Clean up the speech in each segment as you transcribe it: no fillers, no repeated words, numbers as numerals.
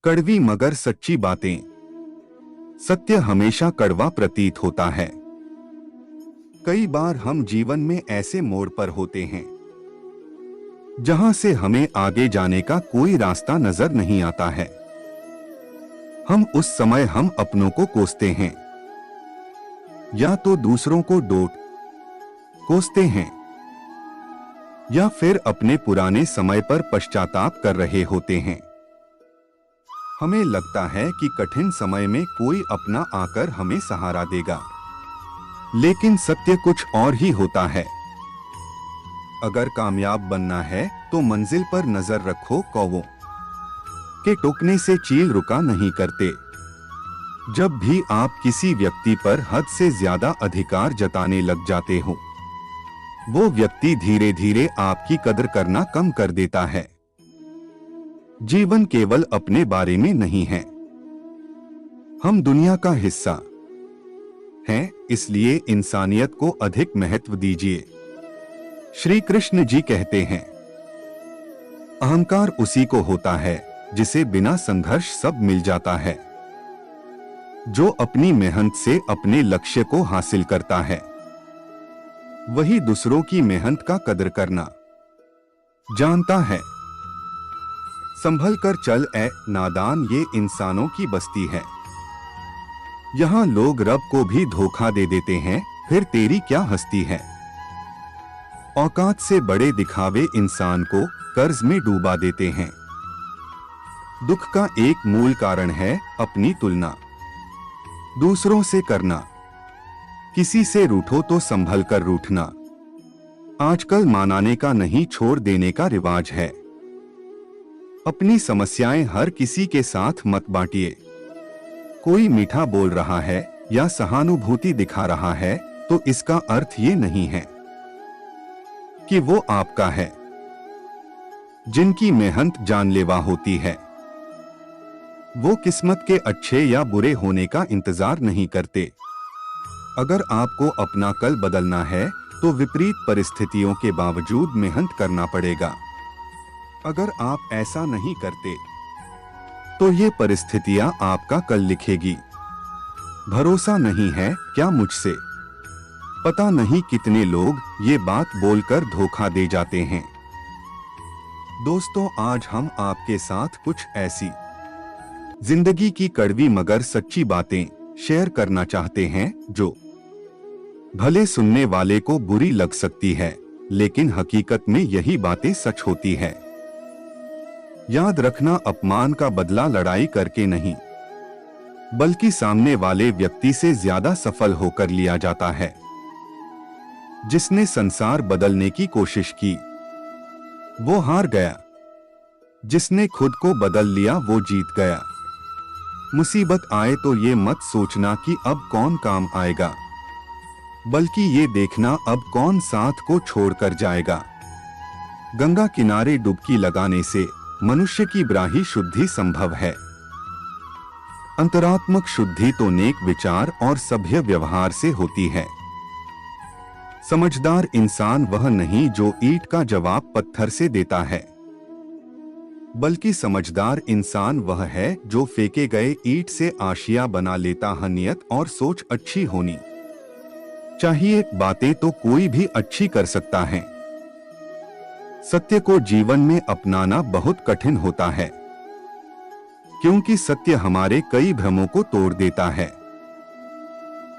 कड़वी मगर सच्ची बातें। सत्य हमेशा कड़वा प्रतीत होता है। कई बार हम जीवन में ऐसे मोड़ पर होते हैं जहां से हमें आगे जाने का कोई रास्ता नजर नहीं आता है। उस समय हम अपनों को कोसते हैं या तो दूसरों को डांट कोसते हैं या फिर अपने पुराने समय पर पश्चाताप कर रहे होते हैं। हमें लगता है कि कठिन समय में कोई अपना आकर हमें सहारा देगा, लेकिन सत्य कुछ और ही होता है। अगर कामयाब बनना है तो मंजिल पर नजर रखो। कौवों के टोकने से चील रुका नहीं करते। जब भी आप किसी व्यक्ति पर हद से ज्यादा अधिकार जताने लग जाते हो, वो व्यक्ति धीरे धीरे आपकी कदर करना कम कर देता है। जीवन केवल अपने बारे में नहीं है, हम दुनिया का हिस्सा हैं, इसलिए इंसानियत को अधिक महत्व दीजिए। श्री कृष्ण जी कहते हैं, अहंकार उसी को होता है जिसे बिना संघर्ष सब मिल जाता है। जो अपनी मेहनत से अपने लक्ष्य को हासिल करता है, वही दूसरों की मेहनत का कदर करना जानता है। संभल कर चल ए नादान, ये इंसानों की बस्ती है। यहाँ लोग रब को भी धोखा दे देते हैं, फिर तेरी क्या हस्ती है। औकात से बड़े दिखावे इंसान को कर्ज में डूबा देते हैं। दुख का एक मूल कारण है अपनी तुलना दूसरों से करना। किसी से रूठो तो संभल कर रूठना आजकल मनाने का नहीं, छोड़ देने का रिवाज है। अपनी समस्याएं हर किसी के साथ मत बांटिए। कोई मीठा बोल रहा है या सहानुभूति दिखा रहा है तो इसका अर्थ ये नहीं है कि वो आपका है। जिनकी मेहनत जानलेवा होती है, वो किस्मत के अच्छे या बुरे होने का इंतजार नहीं करते। अगर आपको अपना कल बदलना है तो विपरीत परिस्थितियों के बावजूद मेहनत करना पड़ेगा। अगर आप ऐसा नहीं करते तो ये परिस्थितियां आपका कल लिखेगी। भरोसा नहीं है क्या मुझसे? पता नहीं कितने लोग ये बात बोलकर धोखा दे जाते हैं। दोस्तों, आज हम आपके साथ कुछ ऐसी जिंदगी की कड़वी मगर सच्ची बातें शेयर करना चाहते हैं जो भले सुनने वाले को बुरी लग सकती है, लेकिन हकीकत में यही बातें सच होती है। याद रखना, अपमान का बदला लड़ाई करके नहीं, बल्कि सामने वाले व्यक्ति से ज्यादा सफल होकर लिया जाता है। जिसने संसार बदलने की कोशिश की वो हार गया, जिसने खुद को बदल लिया वो जीत गया। मुसीबत आए तो ये मत सोचना कि अब कौन काम आएगा, बल्कि ये देखना अब कौन साथ को छोड़कर जाएगा। गंगा किनारे डुबकी लगाने से मनुष्य की ब्राही शुद्धि संभव है। अंतरात्मक शुद्धि तो नेक विचार और सभ्य व्यवहार से होती है। समझदार इंसान वह नहीं जो ईंट का जवाब पत्थर से देता है, बल्कि समझदार इंसान वह है जो फेंके गए ईंट से आशिया बना लेता है। नियत और सोच अच्छी होनी चाहिए। बातें तो कोई भी अच्छी कर सकता है। सत्य को जीवन में अपनाना बहुत कठिन होता है, क्योंकि सत्य हमारे कई भ्रमों को तोड़ देता है।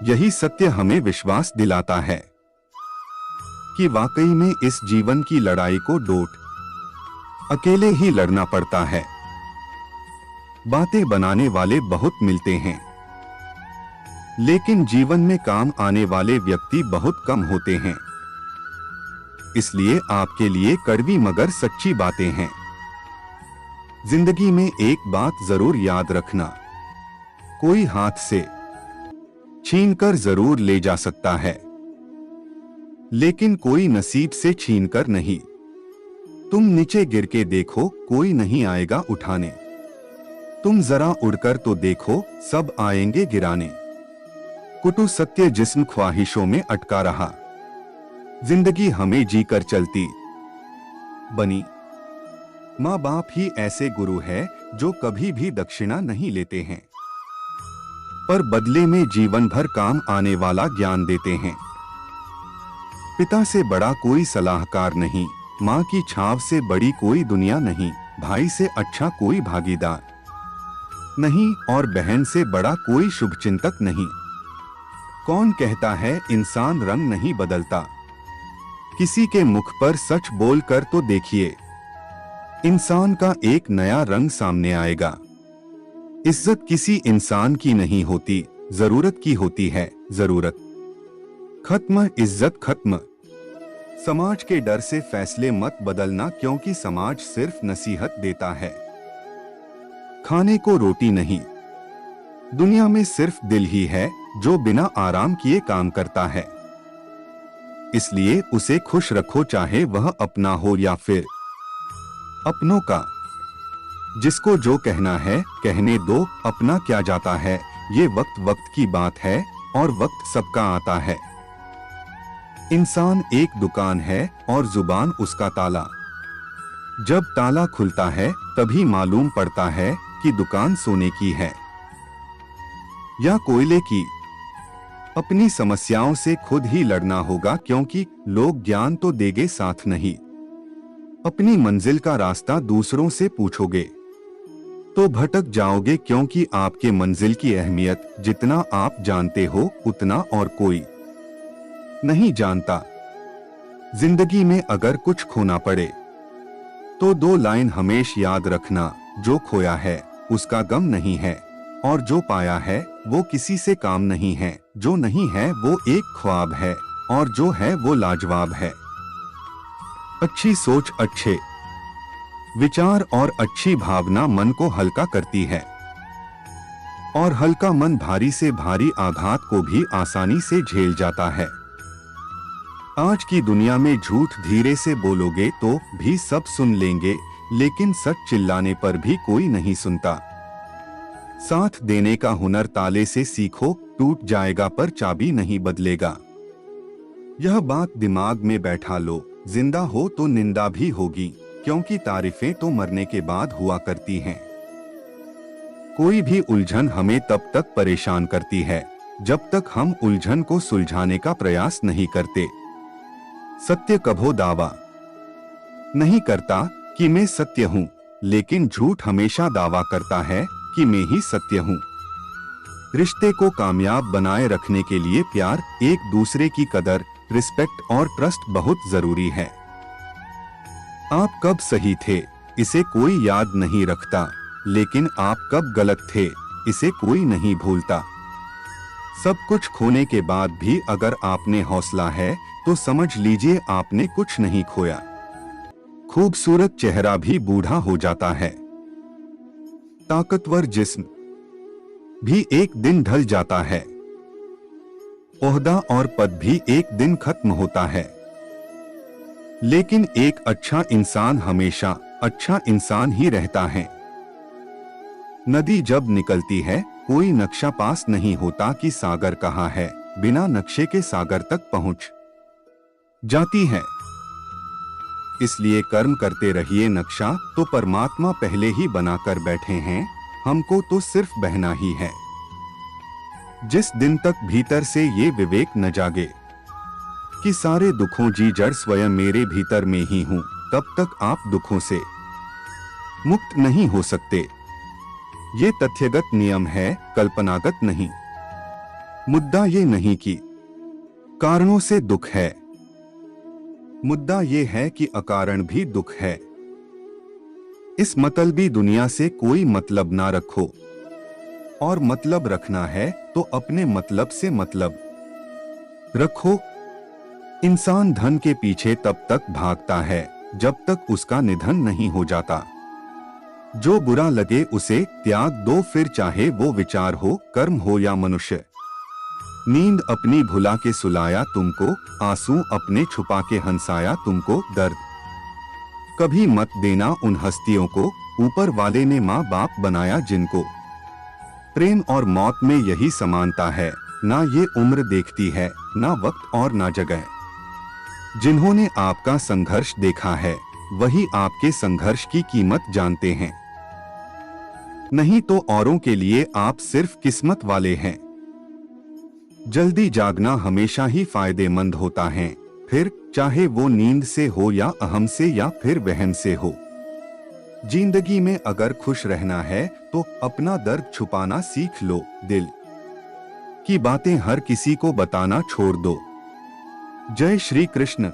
यही सत्य हमें विश्वास दिलाता है कि वाकई में इस जीवन की लड़ाई को डोट अकेले ही लड़ना पड़ता है। बातें बनाने वाले बहुत मिलते हैं, लेकिन जीवन में काम आने वाले व्यक्ति बहुत कम होते हैं। इसलिए आपके लिए कड़वी मगर सच्ची बातें हैं। जिंदगी में एक बात जरूर याद रखना, कोई हाथ से छीनकर जरूर ले जा सकता है, लेकिन कोई नसीब से छीनकर नहीं। तुम नीचे गिर के देखो, कोई नहीं आएगा उठाने। तुम जरा उड़कर तो देखो, सब आएंगे गिराने। कुटु सत्य जिस्म ख्वाहिशों में अटका रहा, जिंदगी हमें जीकर चलती बनी। माँ बाप ही ऐसे गुरु है जो कभी भी दक्षिणा नहीं लेते हैं, पर बदले में जीवन भर काम आने वाला ज्ञान देते हैं। पिता से बड़ा कोई सलाहकार नहीं, माँ की छाव से बड़ी कोई दुनिया नहीं, भाई से अच्छा कोई भागीदार नहीं और बहन से बड़ा कोई शुभचिंतक नहीं। कौन कहता है इंसान रंग नहीं बदलता? किसी के मुख पर सच बोलकर तो देखिए, इंसान का एक नया रंग सामने आएगा। इज्जत किसी इंसान की नहीं होती, जरूरत की होती है। जरूरत खत्म, इज्जत खत्म। समाज के डर से फैसले मत बदलना, क्योंकि समाज सिर्फ नसीहत देता है। खाने को रोटी नहीं, दुनिया में सिर्फ दिल ही है जो बिना आराम किए काम करता है। इसलिए उसे खुश रखो, चाहे वह अपना हो या फिर अपनों का। जिसको जो कहना है कहने दो, अपना क्या जाता है। ये वक्त वक्त की बात है और वक्त सबका आता है। इंसान एक दुकान है और जुबान उसका ताला। जब ताला खुलता है तभी मालूम पड़ता है कि दुकान सोने की है या कोयले की। अपनी समस्याओं से खुद ही लड़ना होगा, क्योंकि लोग ज्ञान तो देंगे साथ नहीं। अपनी मंजिल का रास्ता दूसरों से पूछोगे तो भटक जाओगे, क्योंकि आपके मंजिल की अहमियत जितना आप जानते हो उतना और कोई नहीं जानता। जिंदगी में अगर कुछ खोना पड़े तो 2 लाइन हमेशा याद रखना, जो खोया है उसका गम नहीं है और जो पाया है वो किसी से काम नहीं है। जो नहीं है वो एक ख्वाब है और जो है वो लाजवाब है। अच्छी सोच, अच्छे विचार और अच्छी भावना मन को हल्का करती है और हल्का मन भारी से भारी आघात को भी आसानी से झेल जाता है। आज की दुनिया में झूठ धीरे से बोलोगे तो भी सब सुन लेंगे, लेकिन सच चिल्लाने पर भी कोई नहीं सुनता। साथ देने का हुनर ताले से सीखो, टूट जाएगा पर चाबी नहीं बदलेगा। यह बात दिमाग में बैठा लो, जिंदा हो तो निंदा भी होगी, क्योंकि तारीफें तो मरने के बाद हुआ करती हैं। कोई भी उलझन हमें तब तक परेशान करती है जब तक हम उलझन को सुलझाने का प्रयास नहीं करते। सत्य कभो दावा नहीं करता कि मैं सत्य हूँ, लेकिन झूठ हमेशा दावा करता है कि मैं ही सत्य हूँ। रिश्ते को कामयाब बनाए रखने के लिए प्यार, एक दूसरे की कदर, रिस्पेक्ट और ट्रस्ट बहुत जरूरी है। आप कब सही थे इसे कोई याद नहीं रखता, लेकिन आप कब गलत थे इसे कोई नहीं भूलता। सब कुछ खोने के बाद भी अगर आपने हौसला है तो समझ लीजिए आपने कुछ नहीं खोया। खूबसूरत चेहरा भी बूढ़ा हो जाता है, ताकतवर जिस्म भी एक दिन ढल जाता है, ओहदा और पद भी एक दिन खत्म होता है, लेकिन एक अच्छा इंसान हमेशा अच्छा इंसान ही रहता है। नदी जब निकलती है कोई नक्शा पास नहीं होता कि सागर कहाँ है, बिना नक्शे के सागर तक पहुंच जाती है। इसलिए कर्म करते रहिए, नक्शा तो परमात्मा पहले ही बनाकर बैठे हैं, हमको तो सिर्फ बहना ही है। जिस दिन तक भीतर से ये विवेक न जागे कि सारे दुखों की जड़ स्वयं मेरे भीतर में ही हूँ, तब तक आप दुखों से मुक्त नहीं हो सकते। ये तथ्यगत नियम है, कल्पनागत नहीं। मुद्दा ये नहीं कि कारणों से दुख है, मुद्दा ये है कि अकारण भी दुख है। इस मतलबी दुनिया से कोई मतलब ना रखो, और मतलब रखना है तो अपने मतलब से मतलब रखो। इंसान धन के पीछे तब तक भागता है जब तक उसका निधन नहीं हो जाता। जो बुरा लगे उसे त्याग दो, फिर चाहे वो विचार हो, कर्म हो या मनुष्य। नींद अपनी भुला के सुलाया तुमको, आंसू अपने छुपा के हंसाया तुमको, दर्द कभी मत देना उन हस्तियों को, ऊपर वाले ने माँ बाप बनाया जिनको। प्रेम और मौत में यही समानता है, ना ये उम्र देखती है, ना वक्त और ना जगह। जिन्होंने आपका संघर्ष देखा है वही आपके संघर्ष की कीमत जानते हैं। नहीं तो औरों के लिए आप सिर्फ किस्मत वाले हैं। जल्दी जागना हमेशा ही फायदेमंद होता है, फिर चाहे वो नींद से हो या अहम से या फिर वहम से हो। जिंदगी में अगर खुश रहना है तो अपना दर्द छुपाना सीख लो। दिल की बातें हर किसी को बताना छोड़ दो। जय श्री कृष्ण।